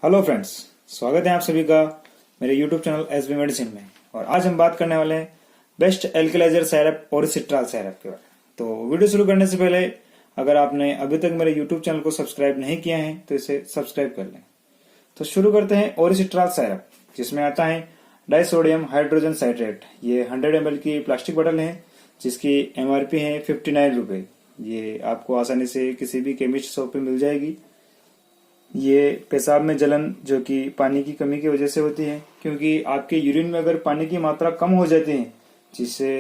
Hello friends, स्वागत है आप सभी का मेरे यूट्यूब चैनल sbmedicine में। और आज हम बात करने वाले हैं बेस्ट एल्कलाइजर सिरप oricitralsyrup के बारे में। तो वीडियो शुरू करने से पहले अगर आपने अभी तक मेरे यूट्यूब चैनल को सब्सक्राइब नहीं किया है तो इसे सब्सक्राइब कर लें। तो शुरू करते हैं oricitralsyrup, जिसमें आता है डाइसोडियम हाइड्रोजन साइट्रेट। ये 100 ml की प्लास्टिक बोतल है जिसकी MRP है 59 रुपए। ये आपको आसानी से किसी भी केमिस्ट शॉप पे मिल जाएगी। ये पेशाब में जलन जो कि पानी की कमी की वजह से होती है, क्योंकि आपके यूरिन में अगर पानी की मात्रा कम हो जाती है जिससे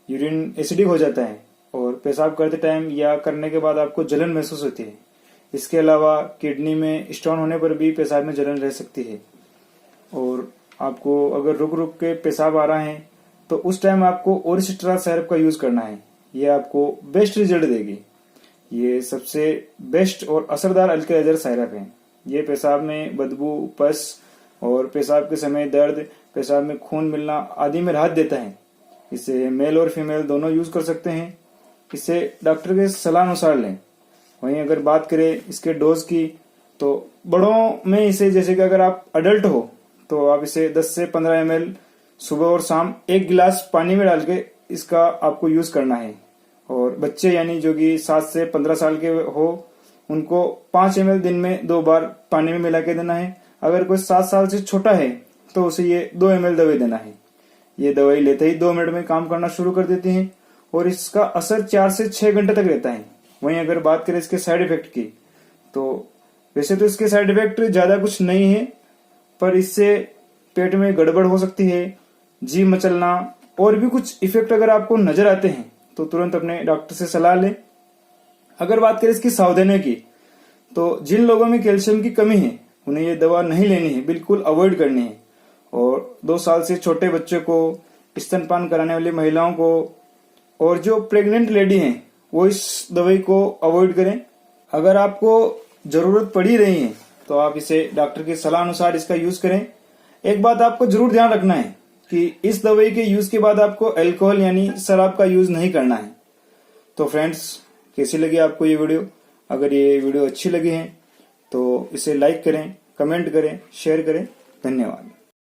यूरिन एसिडिक हो जाता है और पेशाब करते टाइम या करने के बाद आपको जलन महसूस होती है। इसके अलावा किडनी में स्टोन होने पर भी पेशाब में जलन रह सकती है। और आपको अगर रुक रुक के पेशाब आ रहा है तो उस टाइम आपको ओरिसिट्राल सिरप का यूज करना है। ये आपको बेस्ट रिजल्ट देगी। ये सबसे बेस्ट और असरदार अल्कलाइजर सिरप है। ये पेशाब में बदबू, पस और पेशाब के समय दर्द, पेशाब में खून मिलना आदि में राहत देता है। इसे मेल और फीमेल दोनों यूज कर सकते हैं। इसे डॉक्टर के सलाह अनुसार लें। वहीं अगर बात करें इसके डोज की तो बड़ों में इसे, जैसे कि अगर आप अडल्ट हो तो आप इसे 10 से 15 ml सुबह और शाम 1 गिलास पानी में डाल के इसका आपको यूज करना है। और बच्चे यानी जो कि 7 से 15 साल के हो उनको 5 ml दिन में 2 बार पानी में मिला के देना है। अगर कोई 7 साल से छोटा है तो उसे ये 2 ml दवाई देना है। ये दवाई लेते ही 2 मिनट में काम करना शुरू कर देती है और इसका असर 4 से 6 घंटे तक रहता है। वहीं अगर बात करें इसके साइड इफेक्ट की तो वैसे तो इसके साइड इफेक्ट ज्यादा कुछ नहीं है, पर इससे पेट में गड़बड़ हो सकती है, जी मचलना और भी कुछ इफेक्ट अगर आपको नजर आते हैं तो तुरंत अपने डॉक्टर से सलाह लें। अगर बात करें इसकी सावधानी की तो जिन लोगों में कैल्शियम की कमी है उन्हें ये दवा नहीं लेनी है, बिल्कुल अवॉइड करनी है। और 2 साल से छोटे बच्चों को, स्तनपान कराने वाली महिलाओं को और जो प्रेग्नेंट लेडी हैं वो इस दवाई को अवॉइड करें। अगर आपको जरूरत पड़ी रही है तो आप इसे डॉक्टर की सलाह अनुसार इसका यूज करें। एक बात आपको जरूर ध्यान रखना है कि इस दवाई के यूज के बाद आपको अल्कोहल यानी शराब का यूज नहीं करना है। तो फ्रेंड्स, कैसी लगी आपको ये वीडियो? अगर ये वीडियो अच्छी लगी है तो इसे लाइक करें, कमेंट करें, शेयर करें। धन्यवाद।